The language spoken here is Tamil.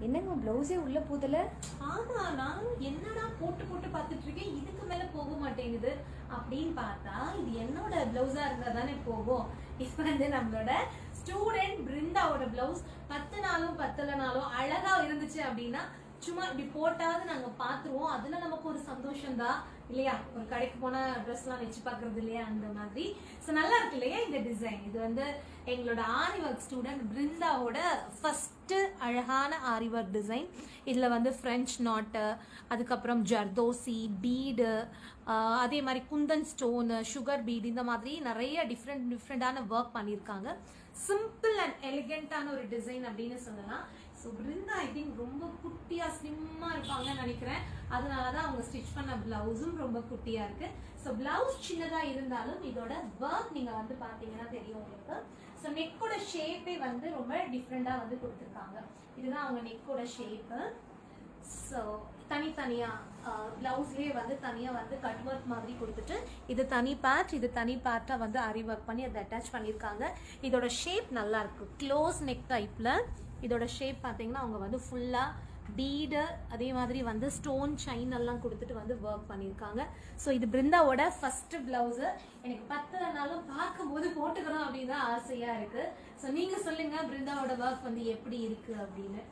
என்னங்க பிளவுஸே உள்ள போதல? ஆமா, நானும் என்னடா போட்டு போட்டு பார்த்துட்டு இருக்கேன், இதுக்கு மேல போக மாட்டேங்குது அப்படின்னு பார்த்தா இது என்னோட பிளவுஸா இருந்தா தானே போகும். இது வந்து நம்மளோட ஸ்டூடெண்ட் பிருந்தாவோட பிளவுஸ். 10 நாளும் 10 நாளும் அழகா இருந்துச்சு அப்படின்னா சும்மா இப்படி போட்டாவது நாங்க பாத்துருவோம். அதுல நமக்கு ஒரு சந்தோஷம் தான் இல்லையா? ஒரு கடைக்கு போனா ட்ரெஸ் எல்லாம் வச்சு பாக்குறது இல்லையா, அந்த மாதிரி. சோ நல்லா இருக்கு இல்லையா இந்த டிசைன்? இது வந்து எங்களோட ஆரி ஒர்க் ஸ்டூடெண்ட் பிருந்தாவோட ஃபர்ஸ்ட் அழகான ஆரி ஒர்க் டிசைன். இதுல வந்து பிரெஞ்ச் நாட்டு, அதுக்கப்புறம் ஜர்தோசி பீடு, அதே மாதிரி குந்தன் ஸ்டோன், சுகர் பீட், இந்த மாதிரி நிறைய டிஃப்ரெண்டான ஒர்க் பண்ணியிருக்காங்க. சிம்பிள் அண்ட் எலிகென்டான ஒரு டிசைன் அப்படின்னு சொல்லலாம். ஸோ பிருந்தா ஐ திங்க் ரொம்ப குட்டியா ஸ்லிம்மா இருப்பாங்கன்னு நினைக்கிறேன். அதனாலதான் அவங்க ஸ்டிச் பண்ண பிளவுஸும் ரொம்ப குட்டியா இருக்கு. ஸோ பிளவுஸ் சின்னதா இருந்தாலும் இதோட ஒர்க் நீங்க வந்து பாத்தீங்கன்னா தெரியும் உங்களுக்கு. ஸோ நெக்கோட ஷேப்பே வந்து ரொம்ப டிஃப்ரெண்டா வந்து கொடுத்துருக்காங்க. இதுதான் அவங்க நெக்கோட ஷேப்பு. ஸோ தனித்தனியா பிளவுஸ்லயே வந்து தனியா வந்து கட் ஒர்க் மாதிரி கொடுத்துட்டு இது தனி பேட்ச், இது தனி பேட்டா வந்து ஆரி ஒர்க் பண்ணி அதை அட்டாச் பண்ணியிருக்காங்க. இதோட ஷேப் நல்லா இருக்கு, க்ளோஸ் நெக் டைப்ல. இதோட ஷேப் பார்த்தீங்கன்னா அவங்க வந்து ஃபுல்லா பீடு, அதே மாதிரி வந்து ஸ்டோன் செயின் எல்லாம் கொடுத்துட்டு வந்து ஒர்க் பண்ணியிருக்காங்க. ஸோ இது பிருந்தாவோட ஃபர்ஸ்ட் பிளவுஸ். எனக்கு 10 நாளும் பார்க்கும்போது போட்டுக்கணும் அப்படின்னு தான் ஆசையா இருக்கு. ஸோ நீங்க சொல்லுங்க பிருந்தாவோட ஒர்க் வந்து எப்படி இருக்கு அப்படின்னு.